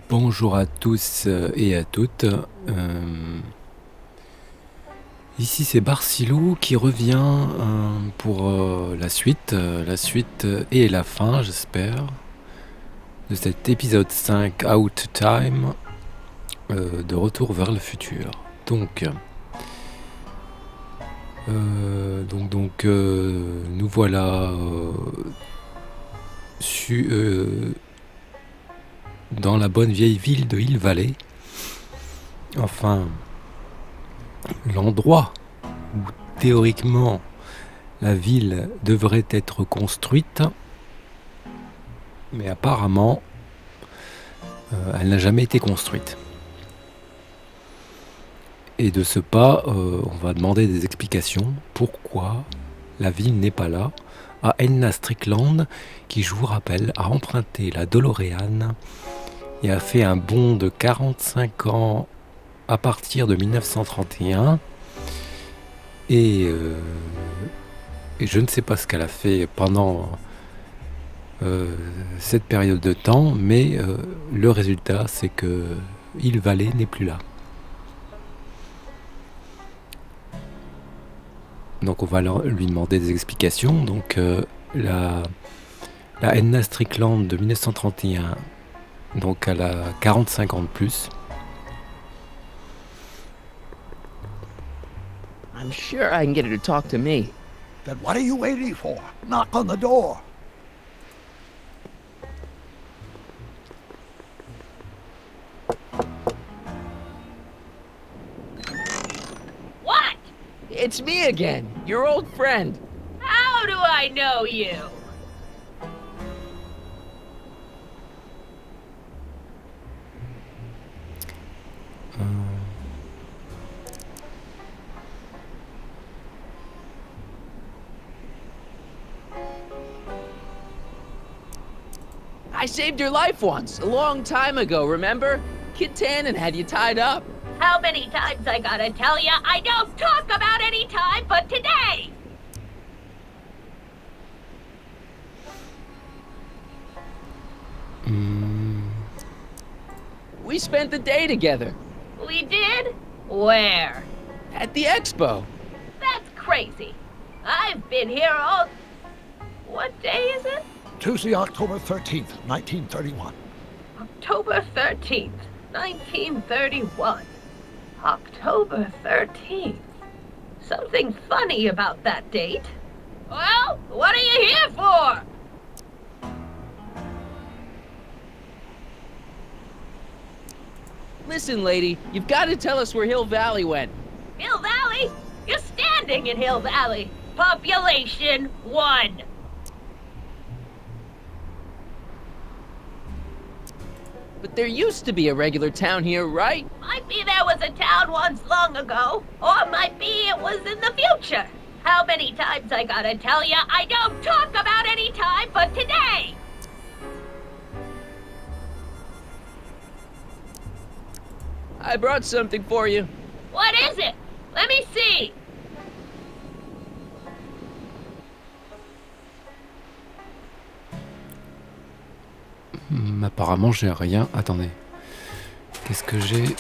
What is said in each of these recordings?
Bonjour à tous et à toutes. Ici c'est Barcilou qui revient pour la suite et la fin, j'espère, de cet épisode 5 Out Time de Retour vers le futur. Donc, nous voilà dans la bonne vieille ville de Hill Valley. Enfin, l'endroit où théoriquement la ville devrait être construite, mais apparemment elle n'a jamais été construite. Et de ce pas, on va demander des explications pourquoi la ville n'est pas là à Elna Strickland, qui, je vous rappelle, a emprunté la DeLorean et a fait un bond de 45 ans à partir de 1931. Et je ne sais pas ce qu'elle a fait pendant cette période de temps, mais le résultat, c'est que Hill Valley n'est plus là. Donc on va lui demander des explications. Donc la Edna Strickland de 1931, donc elle a 45 ans de plus. I'm sure I can get her to talk to me. Then what are you waiting for? Knock on the door. What? It's me again, your old friend. How do I know you? I saved your life once, a long time ago, remember? Kid Tannen had you tied up. How many times I gotta tell ya, I don't talk about any time but today! We spent the day together. We did? Where? At the expo. That's crazy. I've been here all... What day is it? Tuesday, October 13th, 1931. October 13th, 1931. October 13th. Something funny about that date. Well, what are you here for? Listen, lady, you've got to tell us where Hill Valley went. Hill Valley? You're standing in Hill Valley. Population 1. But there used to be a regular town here, right? Might be there was a town once long ago, or might be it was in the future. How many times I gotta tell ya, I don't talk about any time but today! I brought something for you. What is it? Let me see. Apparemment j'ai rien. Attendez. Qu'est-ce que j'ai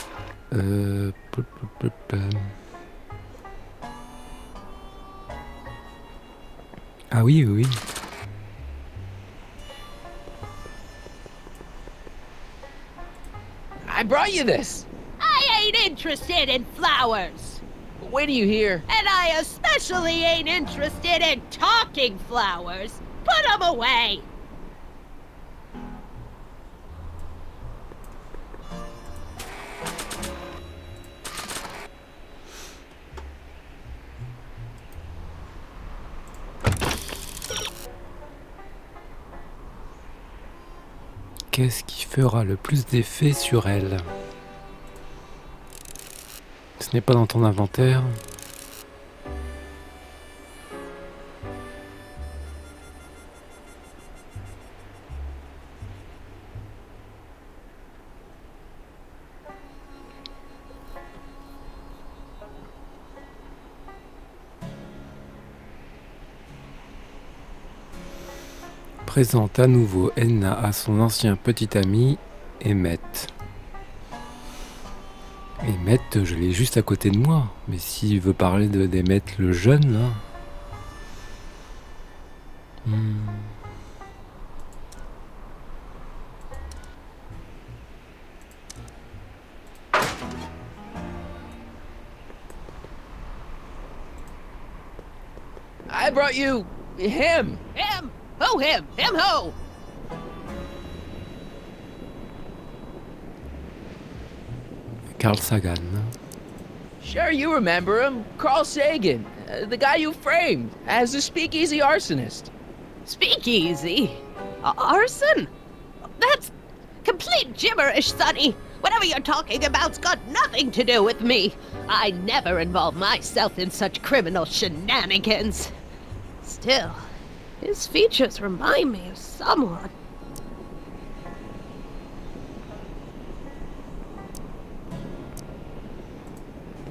Ah oui, oui, oui. I brought you this. I ain't interested in flowers. But wait till you hear. And I especially ain't interested in talking flowers. Put them away. Qu'est-ce qui fera le plus d'effet sur elle? Ce n'est pas dans ton inventaire. Présente à nouveau Enna à son ancien petit ami Emmett. Emmett, je l'ai juste à côté de moi. Mais s'il veut parler d'Emmett le jeune, là... I brought you him. Him? Who him? Him who? Carl Sagan. Sure, you remember him. Carl Sagan, the guy you framed as a speakeasy arsonist. Speakeasy? Arson? That's complete gibberish, Sonny. Whatever you're talking about's got nothing to do with me. I never involve myself in such criminal shenanigans. Still, his features remind me of someone.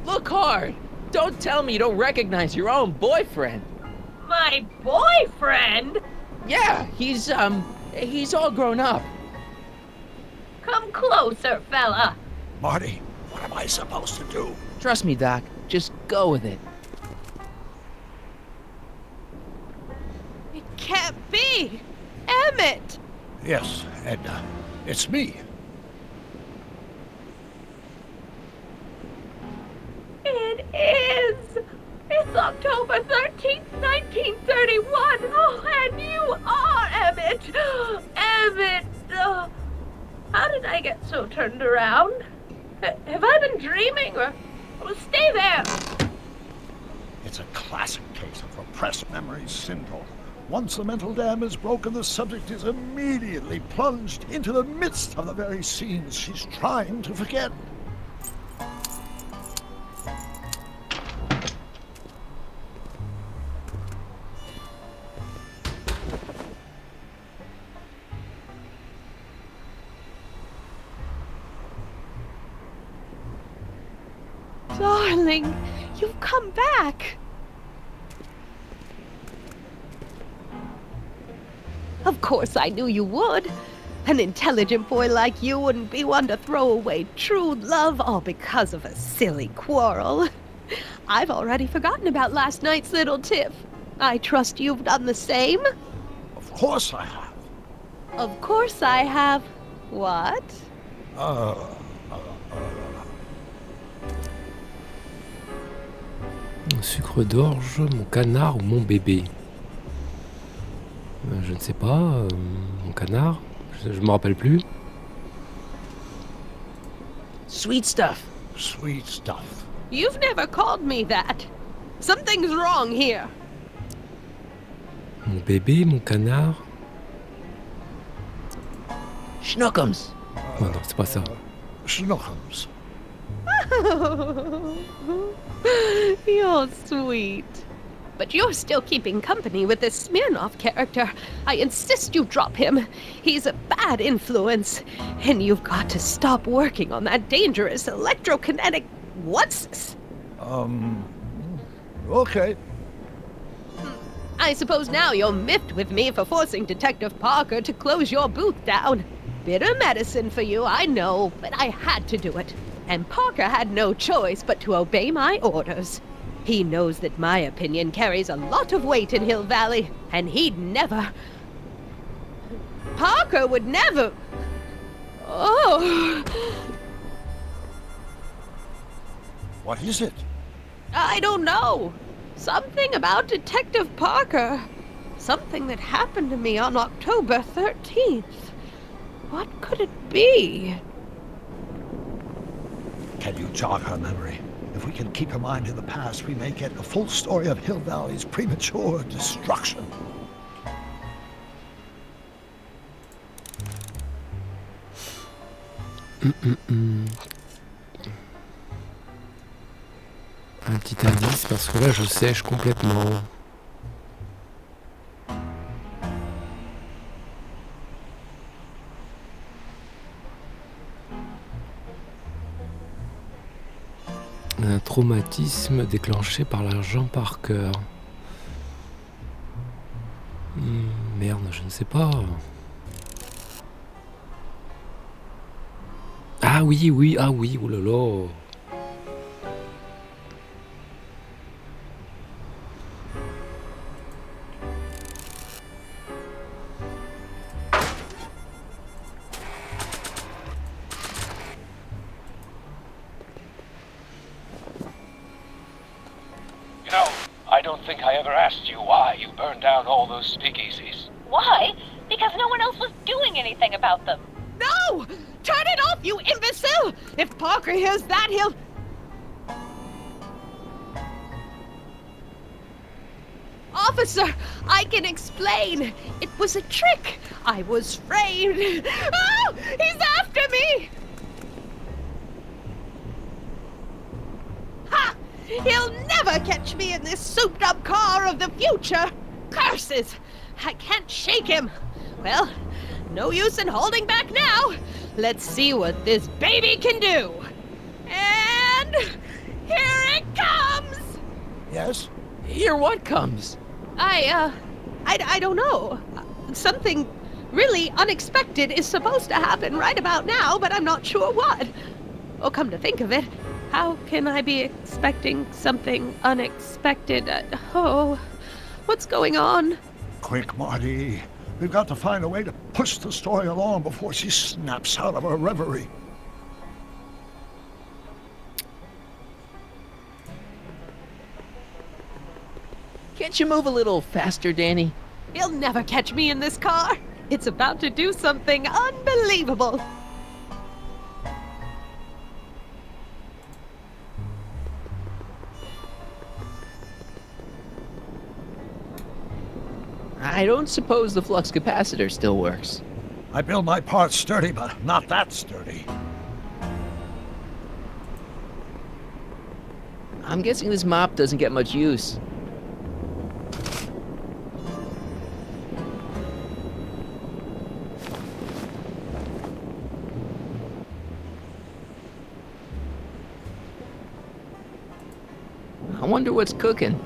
Look hard. Don't tell me you don't recognize your own boyfriend. My boyfriend? Yeah, he's all grown up. Come closer, fella. Marty, what am I supposed to do? Trust me, Doc. Just go with it. It can't be! Emmett! Yes, Edna. It's me. It is! It's October 13th, 1931! Oh, and you are Emmett! Emmett! How did I get so turned around? Have I been dreaming, or stay there? It's a classic case of repressed memory syndrome. Once the mental dam is broken, the subject is immediately plunged into the midst of the very scenes she's trying to forget. Darling, you've come back. Of course I knew you would. An intelligent boy like you wouldn't be one to throw away true love all because of a silly quarrel. I've already forgotten about last night's little tiff. I trust you've done the same? Of course I have. Of course I have. What? Sucre d'orge, mon canard ou mon bébé? Je ne sais pas. Mon canard? Je me rappelle plus. Sweet stuff. Sweet stuff. You've never called me that. Something's wrong here. Mon bébé, mon canard? Schnookums. Oh non, c'est pas ça. Schnookums. You're sweet. But you're still keeping company with this Smirnoff character. I insist you drop him. He's a bad influence. And you've got to stop working on that dangerous electrokinetic... What's this? Okay. I suppose now you're miffed with me for forcing Detective Parker to close your booth down. Bitter medicine for you, I know, but I had to do it. And Parker had no choice but to obey my orders. He knows that my opinion carries a lot of weight in Hill Valley, and he'd never... Parker would never... Oh... What is it? I don't know. Something about Detective Parker. Something that happened to me on October 13th. What could it be? Can you jog her memory? If we can keep her mind in the past, we may get a full story of Hill Valley's premature destruction. Un petit indice, parce que là je sèche complètement. Un traumatisme déclenché par l'agent Parker. Merde, je ne sais pas. Ah oui, oui, ah oui, oh là là. You know, I don't think I ever asked you why you burned down all those speakeasies. Why? Because no one else was doing anything about them. No! Turn it off, you imbecile! If Parker hears that, he'll... Officer, I can explain. It was a trick. I was framed. Oh, he's after me! Ha! He'll never catch me in this souped-up car of the future. Curses! I can't shake him. Well, no use in holding back now. Let's see what this baby can do. And here it comes! Yes? Here what comes? I don't know. Something really unexpected is supposed to happen right about now, but I'm not sure what. Oh, come to think of it, how can I be expecting something unexpected? Oh, what's going on? Quick, Marty. We've got to find a way to push the story along before she snaps out of her reverie. Can't you move a little faster, Danny? He'll never catch me in this car. It's about to do something unbelievable. I don't suppose the flux capacitor still works. I build my parts sturdy, but not that sturdy. I'm guessing this mop doesn't get much use. I wonder what's cooking.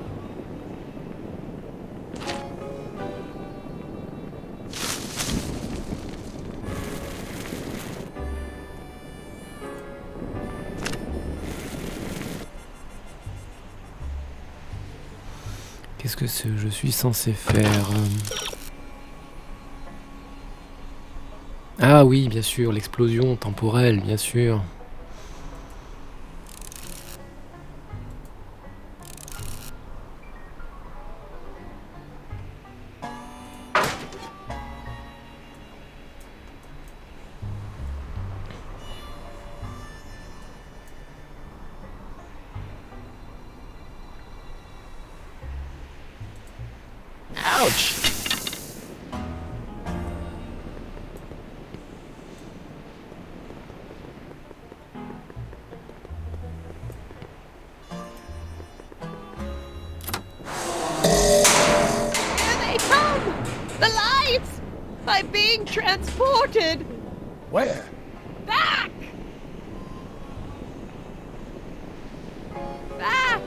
Qu'est-ce que je suis censé faire? Ah oui, bien sûr, l'explosion temporelle, bien sûr. Ouch! Here they come! The lights! I'm being transported! Where? Back! Back!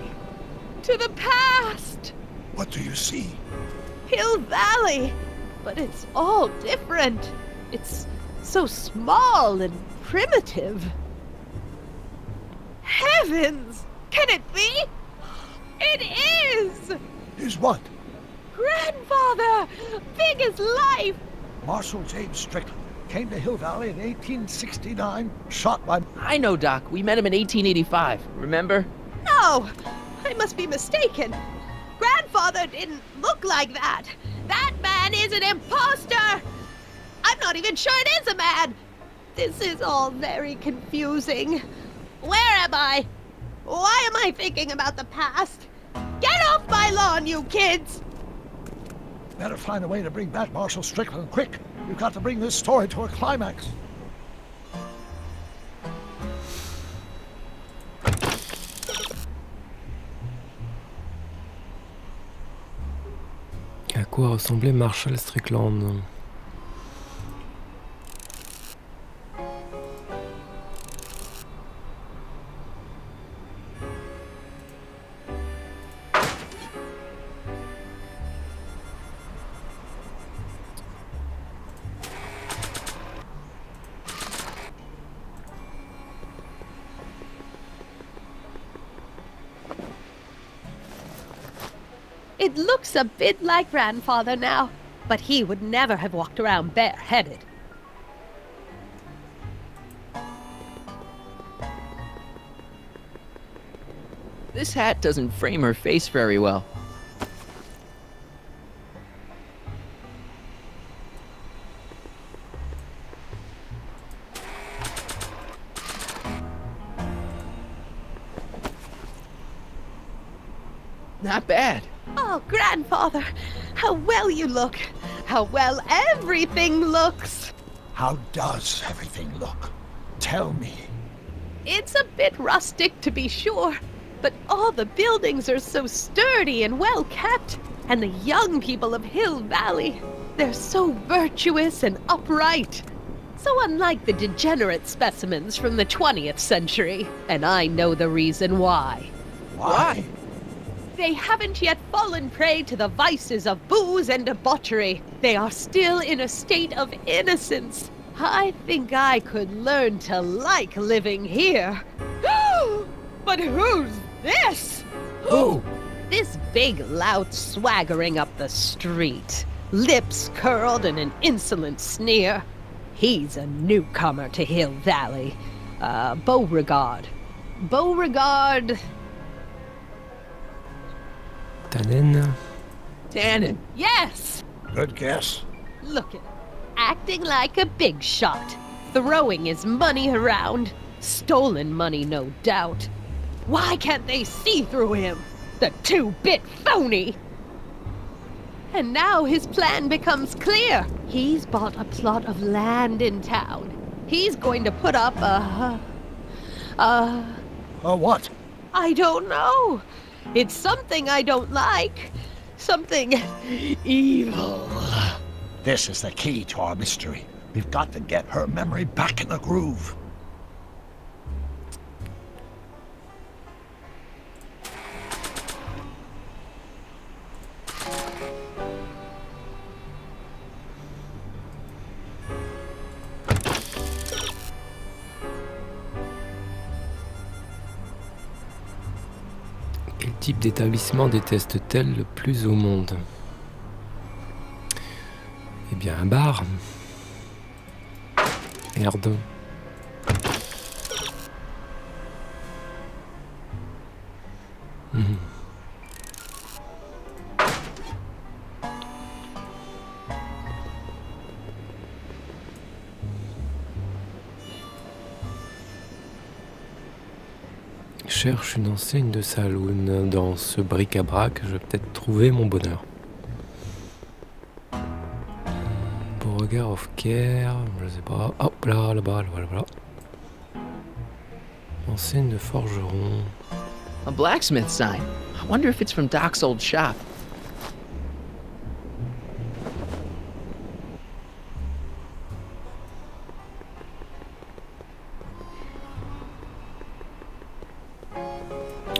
To the past! What do you see? Hill Valley! But it's all different. It's so small and primitive. Heavens! Can it be? It is! Is what? Grandfather! Big as life! Marshal James Strickland came to Hill Valley in 1869, shot by... I know, Doc. We met him in 1885. Remember? No! I must be mistaken. Grandfather didn't look like that. That man is an imposter! I'm not even sure it is a man! This is all very confusing. Where am I? Why am I thinking about the past? Get off my lawn, you kids! Better find a way to bring back Marshal Strickland quick. We've got to bring this story to a climax. À quoi ressemblait Marshall Strickland? It looks a bit like Grandfather now, but he would never have walked around bareheaded. This hat doesn't frame her face very well. Not bad. Oh, Grandfather, how well you look. How well everything looks. How does everything look? Tell me. It's a bit rustic, to be sure, but all the buildings are so sturdy and well kept. And the young people of Hill Valley, they're so virtuous and upright. So unlike the degenerate specimens from the 20th century. And I know the reason why. Why? They haven't yet fallen prey to the vices of booze and debauchery. They are still in a state of innocence. I think I could learn to like living here. But who's this? Who? This big lout swaggering up the street, lips curled in an insolent sneer. He's a newcomer to Hill Valley. Beauregard. Beauregard... Tannen. Yes! Good guess. Look at him, acting like a big shot, throwing his money around. Stolen money, no doubt. Why can't they see through him? The two-bit phony! And now his plan becomes clear. He's bought a plot of land in town. He's going to put up a What? I don't know. It's something I don't like. Something evil. This is the key to our mystery. We've got to get her memory back in the groove. Quel type d'établissement déteste-t-elle le plus au monde? Eh bien, un bar. Merde. Cherche une enseigne de saloon. Dans ce bric-à-brac, je vais peut-être trouver mon bonheur. Beauregard of Care, je sais pas. Hop là, là-bas, voilà. Enseigne de forgeron. A blacksmith sign. I wonder if it's from Doc's old shop.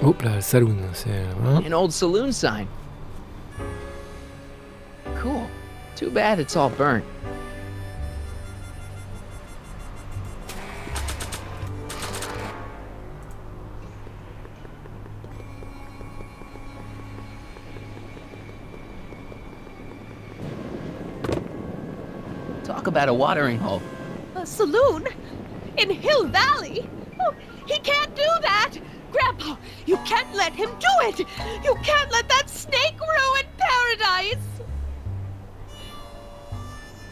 Hop là, le saloon, c'est... Hein? An old saloon sign. Cool. Too bad it's all burnt. Talk about a watering hole. A saloon? In Hill Valley? Oh, he can't do that! Grandpa, you can't let him do it! You can't let that snake ruin paradise!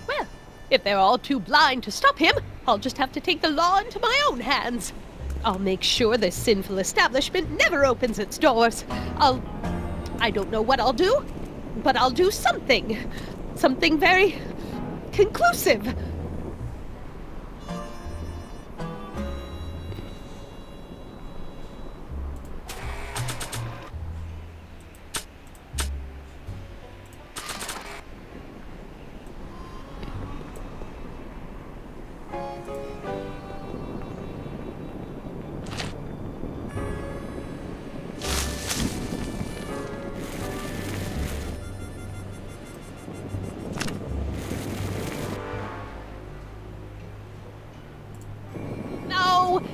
Well, if they're all too blind to stop him, I'll just have to take the law into my own hands. I'll make sure this sinful establishment never opens its doors. I don't know what I'll do, but I'll do something. Something very conclusive.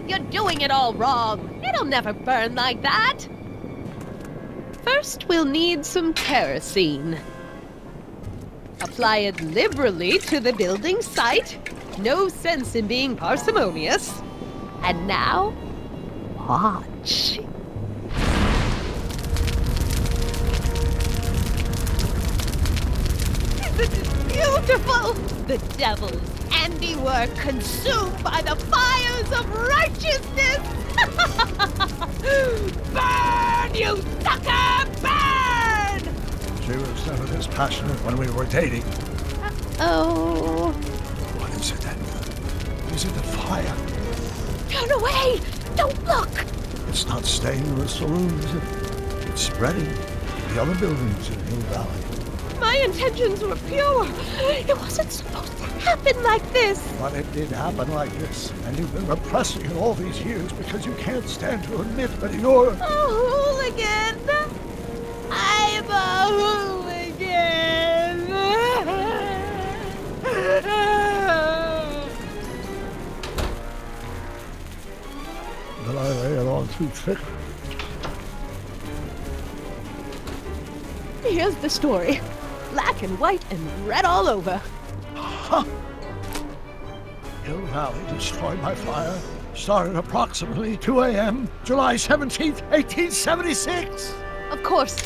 You're doing it all wrong. It'll never burn like that. First, we'll need some kerosene. Apply it liberally to the building site. No sense in being parsimonious. And now, watch. This is beautiful! The devil's handiwork consumed by the fires of righteousness! Burn, you sucker! Burn! She was never this passionate when we were dating. Oh. What is it then? Is it the fire? Turn away! Don't look! It's not staying in the saloon, is it? It's spreading to the other buildings in Hill Valley. My intentions were pure. It wasn't supposed to happen like this. But it did happen like this, and you've been repressing it all these years because you can't stand to admit that you're... A hooligan! I'm a hooligan! But I lay it on too thick. Here's the story. Black and white and red all over. Huh! Hill Valley destroyed by fire. Started approximately 2 a.m., July 17th, 1876. Of course,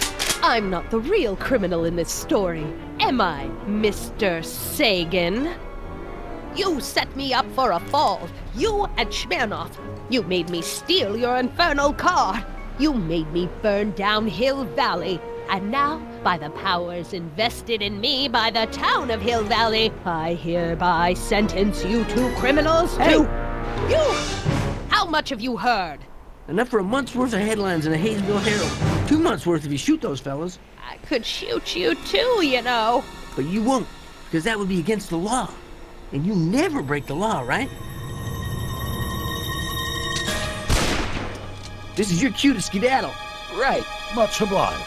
I'm not the real criminal in this story, am I, Mr. Sagan? You set me up for a fall. You and Smirnoff. You made me steal your infernal car. You made me burn down Hill Valley. And now, by the powers invested in me by the town of Hill Valley, I hereby sentence you two criminals to... You! How much have you heard? Enough for a month's worth of headlines in a Hayesville Herald. 2 months' worth if you shoot those fellas. I could shoot you too, you know. But you won't, because that would be against the law. And you never break the law, right? This is your cue to skedaddle. Right. Much obliged.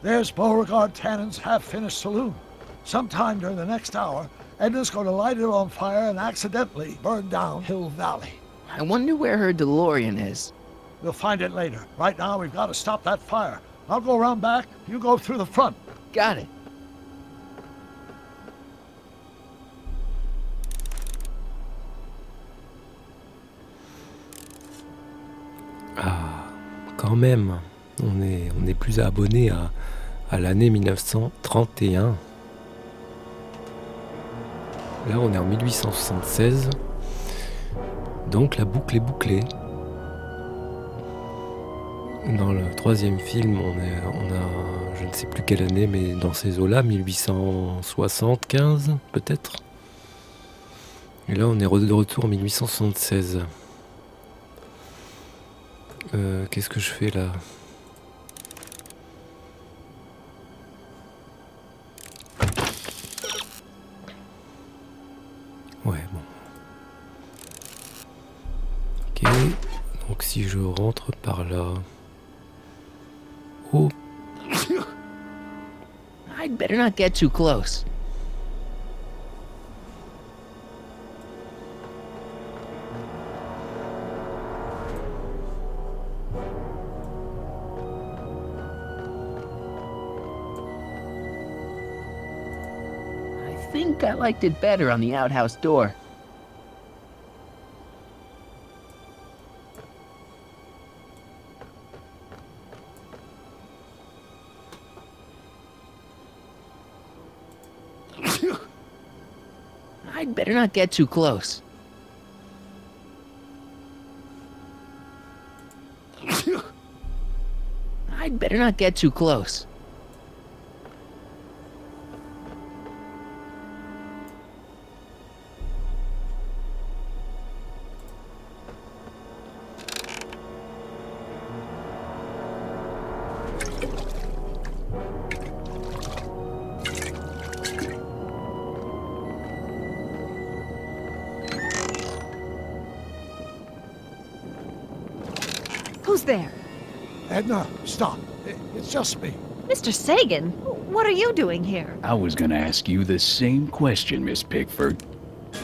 There's Beauregard Tannen's half-finished saloon. Sometime during the next hour, Edna's going to light it on fire and accidentally burn down Hill Valley. I wonder where her DeLorean is. We'll find it later. Right now, we've got to stop that fire. I'll go around back, you go through the front. Got it. Ah, quand même, on est plus abonné à l'année 1931. Là, on est en 1876. Donc la boucle est bouclée. Dans le troisième film, on a, je ne sais plus quelle année, mais dans ces eaux-là, 1875 peut-être. Et là, on est de retour en 1876. Qu'est-ce que je fais là? Ouais, bon. Ok, donc si je rentre par là... Oh! I'd better not get too close. I think I liked it better on the outhouse door. I'd better not get too close. I'd better not get too close. Who's there? Edna, stop. It's just me. Mr. Sagan, what are you doing here? I was gonna ask you the same question, Miss Pickford.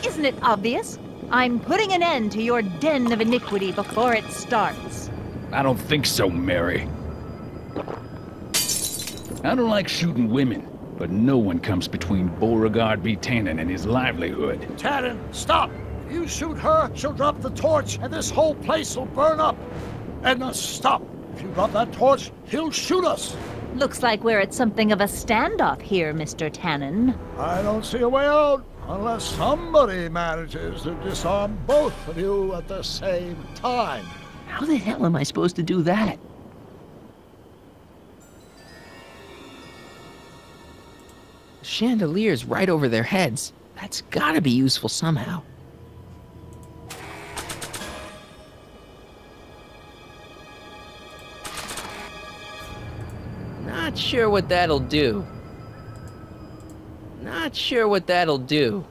Isn't it obvious? I'm putting an end to your den of iniquity before it starts. I don't think so, Mary. I don't like shooting women, but no one comes between Beauregard B. Tannen and his livelihood. Tannen, stop! If you shoot her, she'll drop the torch, and this whole place will burn up. Edna, stop! If you drop that torch, he'll shoot us. Looks like we're at something of a standoff here, Mr. Tannen. I don't see a way out, unless somebody manages to disarm both of you at the same time. How the hell am I supposed to do that? Chandelier's right over their heads. That's gotta be useful somehow. Not sure what that'll do. Not sure what that'll do.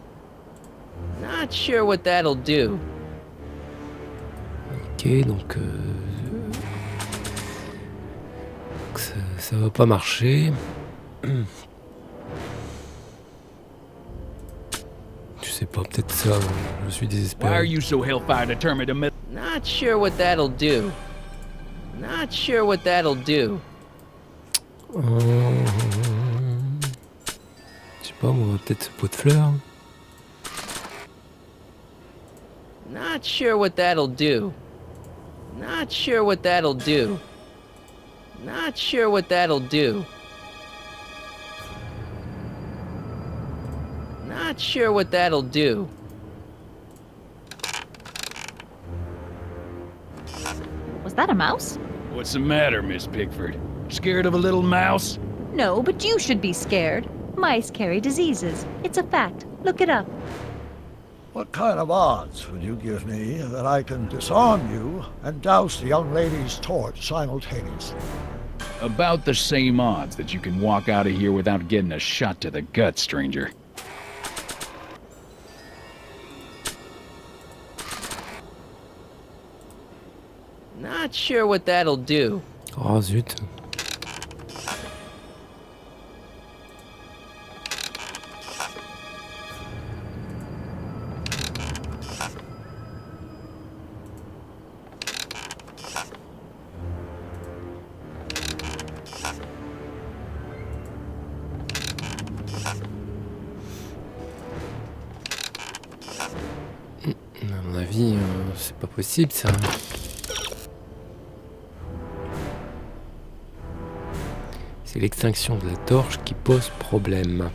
Not sure what that'll do. Ok, donc ça va pas marcher. Je sais pas, peut-être ça, je suis Why are désespéré. you so hellfire determined to miss? Not sure what that'll do. Not sure what that'll do. Je sais pas, moi, peut-être ce pot de fleurs. Not sure what that'll do. Not sure what that'll do. Not sure what that'll do. Not sure what that'll do. Was that a mouse? What's the matter, Miss Pickford? Scared of a little mouse? No, but you should be scared. Mice carry diseases. It's a fact. Look it up. What kind of odds would you give me that I can disarm you and douse the young lady's torch simultaneously? About the same odds that you can walk out of here without getting a shot to the gut, stranger. Not sure what that'll do. Oh zut. À mon avis, c'est pas possible ça. C'est l'extinction de la torche qui pose problème.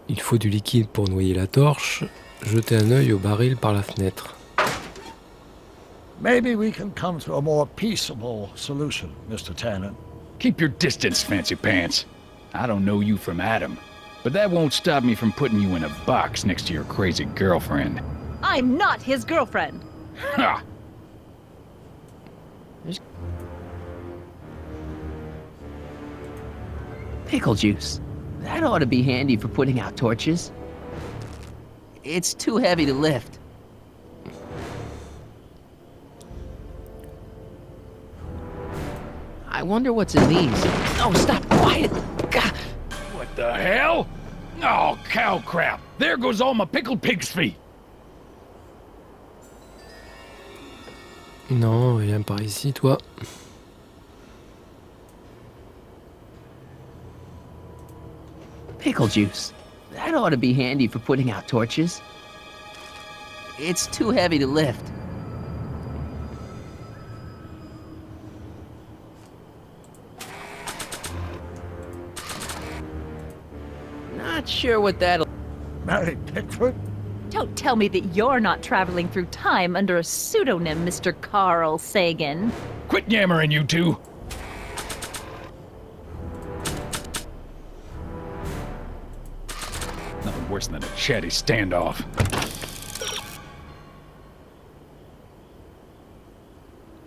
Il faut du liquide pour noyer la torche. Jetez un œil au baril par la fenêtre. Maybe we can come to a more peaceable solution, Mr. Tannen. Keep your distance, fancy pants. I don't know you from Adam, but that won't stop me from putting you in a box next to your crazy girlfriend. I'm not his girlfriend. Ha! Pickle juice. That ought to be handy for putting out torches. It's too heavy to lift. I wonder what's in these. Oh, stop! Quiet! God. What the hell? Oh, cow crap! There goes all my pickled pig's feet! Non, viens par ici, toi. Pickle juice. That ought to be handy for putting out torches. It's too heavy to lift. Not sure what that'll... Mary Pickford? Don't tell me that you're not traveling through time under a pseudonym, Mr. Carl Sagan. Quit yammering, you two! Nothing worse than a chatty standoff.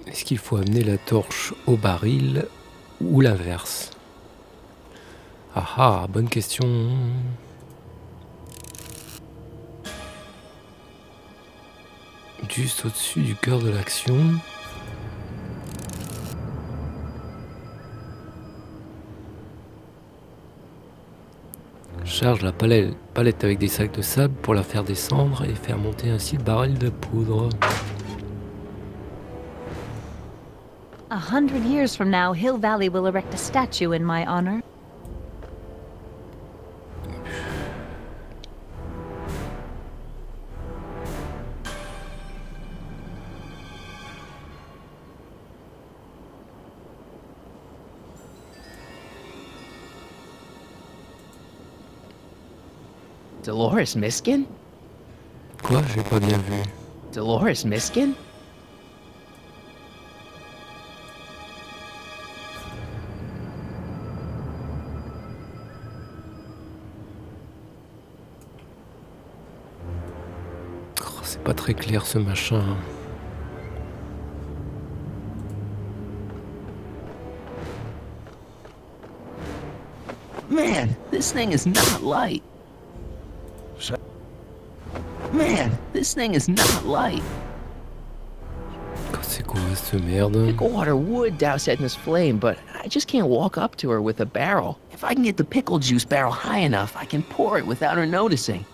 Est-ce qu'il faut amener la torche au baril ou l'inverse? Ah ah, bonne question. Juste au-dessus du cœur de l'action. Charge la palette avec des sacs de sable pour la faire descendre et faire monter ainsi le baril de poudre. 100 years from now, Hill Valley will erect a statue in my honor. Dolores Miskin? Quoi? J'ai pas bien vu. Dolores Miskin? Oh, c'est pas très clair ce machin. Man, this thing is not light. Man, this thing is not light. C'est quoi cette merde? Pickle water would douse Edna's flame, but I just can't walk up to her with a barrel. If I can get the pickle juice barrel high enough, I can pour it without her noticing.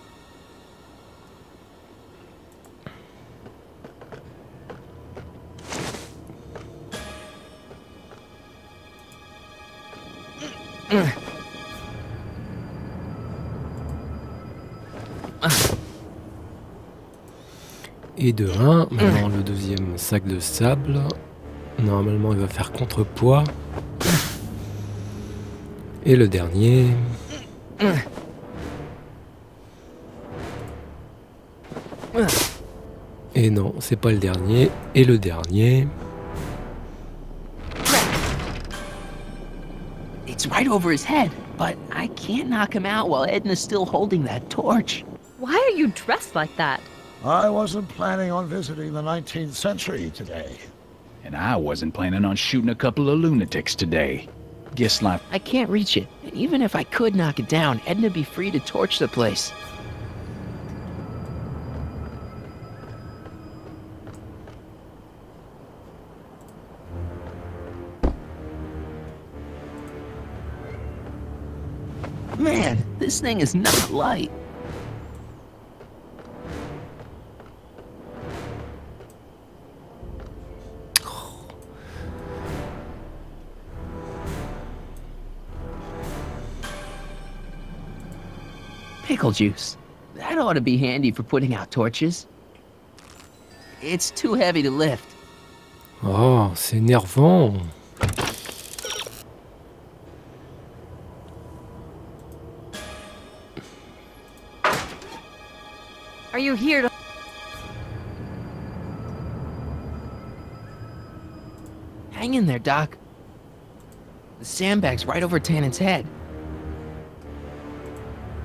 Et de 1, maintenant le deuxième sac de sable. Normalement il va faire contrepoids. Et le dernier. Et non, c'est pas le dernier. Et le dernier. It's right over his head, but I can't knock him out while Edna's still holding that torch. Why are you dressed like that? I wasn't planning on visiting the 19th century today. And I wasn't planning on shooting a couple of lunatics today. Guess life. I can't reach it, and even if I could knock it down, Edna'd be free to torch the place. Man, this thing is not light. Pickle juice. That ought to be handy for putting out torches. It's too heavy to lift. Oh, c'est énervant. Are you here to... Hang in there, Doc. The sandbag's right over Tannen's head.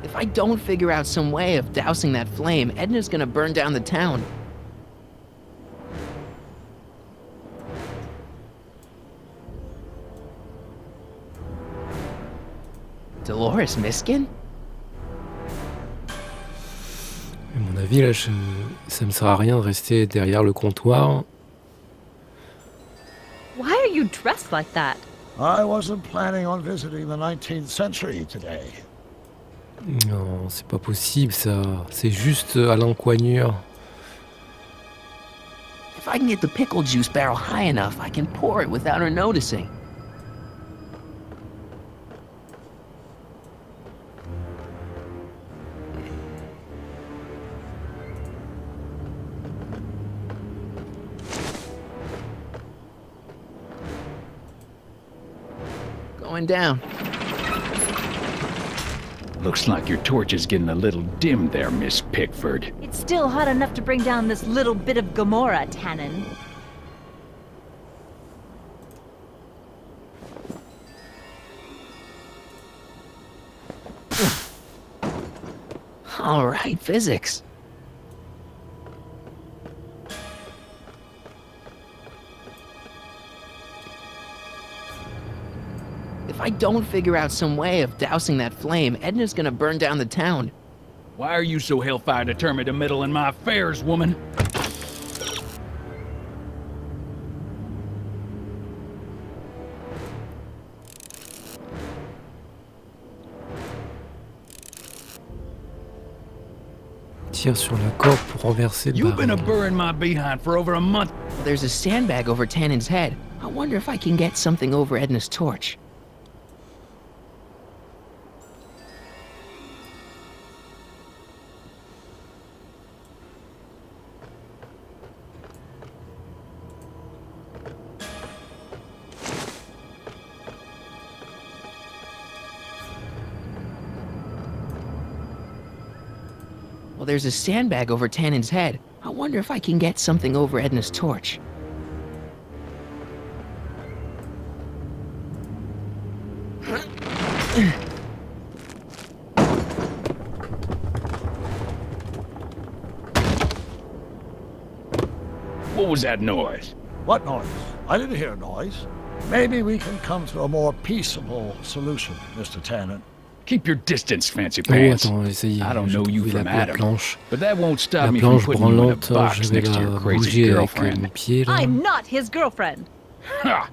If I don't figure out some way of dousing that flame, Edna's gonna burn down the town. Dolores Miskin? À mon avis, là, ça me sert à rien de rester derrière le comptoir. Why are you dressed like that? I wasn't planning on visiting the 19th century today. Non, c'est pas possible ça. C'est juste à l'encoignure. If I can get the pickle juice barrel high enough, I can pour it without her noticing. Going down. Looks like your torch is getting a little dim there, Miss Pickford. It's still hot enough to bring down this little bit of Gomorrah, Tannen. All right, physics. If I don't figure out some way of dousing that flame, Edna's gonna burn down the town. Why are you so hellfire determined to meddle in my affairs, woman? tire sur la corde pour renverser le You've been a baril. burr in my behind for over a month. There's a sandbag over Tannen's head. I wonder if I can get something over Edna's torch. Well, there's a sandbag over Tannen's head. I wonder if I can get something over Edna's torch. What was that noise? What noise? I didn't hear a noise. Maybe we can come to a more peaceable solution, Mr. Tannen. Keep your distance, fancy Oh, pants. attends, essayez. I don't Je know vais you trouver from la Adam, planche. but that won't stop La me from planche putting you in a branlante, je box vais next to la your crazy bouger avec girlfriend. mes pieds là. I'm not his girlfriend. Ha!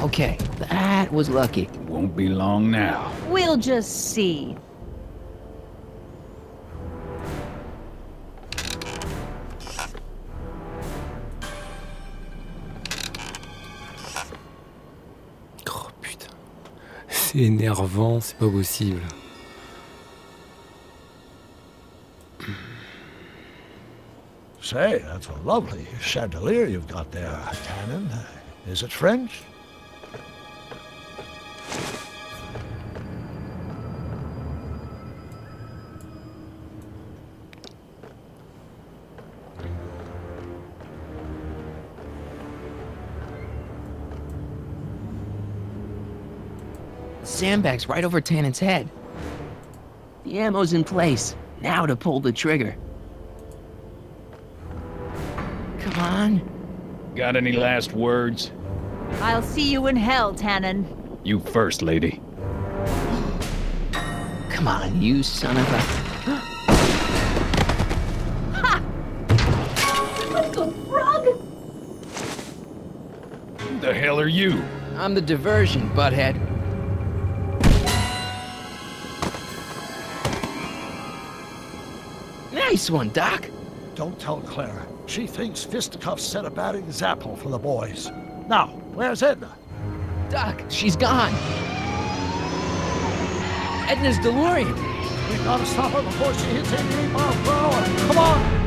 Okay, that was lucky. Won't be long now. We'll just see. Oh putain. C'est énervant, c'est pas possible. Say, that's a lovely chandelier you've got there, Tannen. Is it French? The sandbag's right over Tannen's head. The ammo's in place. Now to pull the trigger. Come on. Got any last words? I'll see you in hell, Tannen. You first, lady. Come on, you son of a... Uncle Frog! Who the hell are you? I'm the diversion, butthead. Nice one, Doc. Don't tell Clara. She thinks fisticuffs set a bad example for the boys. Now, where's Edna? Doc, she's gone. Edna's DeLorean. We've got to stop her before she hits 88 miles per hour. Come on!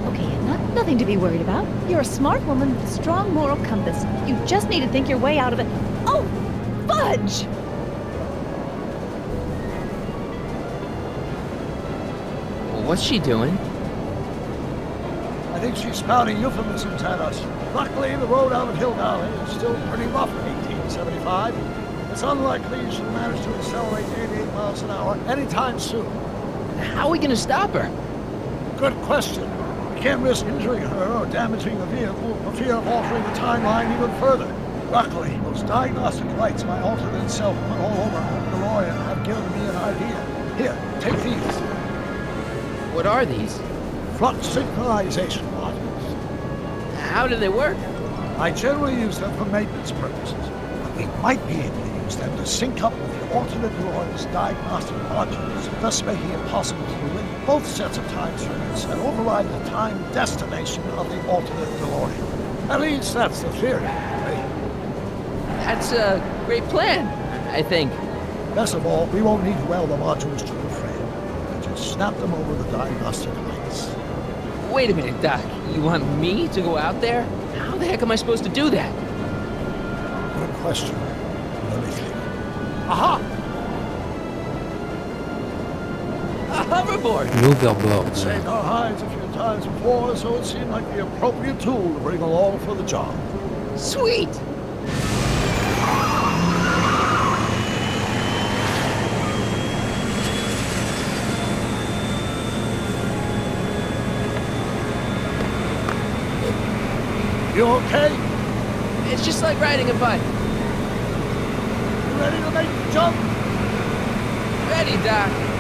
Okay, nothing to be worried about. You're a smart woman with a strong moral compass. You just need to think your way out of it. Oh, fudge! What's she doing? I think she's spouting euphemisms at us. Luckily, the road out of Hill Valley is still pretty rough in 1875. It's unlikely she'll manage to accelerate 88 miles an hour anytime soon. How are we gonna stop her? Good question. We can't risk injuring her or damaging the vehicle for fear of altering the timeline even further. Luckily, those diagnostic lights my alternate self put all over her DeLorean have given me an idea. Here, take these. What are these? Flux synchronization modules. How do they work? I generally use them for maintenance purposes, but we might be able to use them to sync up with the alternate DeLorean's diagnostic modules, thus making it possible to link both sets of time circuits and override the time destination of the alternate DeLorean. At least that's the theory, anyway. That's a great plan, I think. Best of all, we won't need to weld the modules to the frame. We'll just snap them over the diagnostic lights. Wait a minute, Doc. You want me to go out there? How the heck am I supposed to do that? Good question. Let me think. Aha! A hoverboard! L'overboard. Saved our hides a few times before, so it seemed like the appropriate tool to bring along for the job. Sweet! You okay? It's just like riding a bike. You ready to make the jump? Ready, Doc.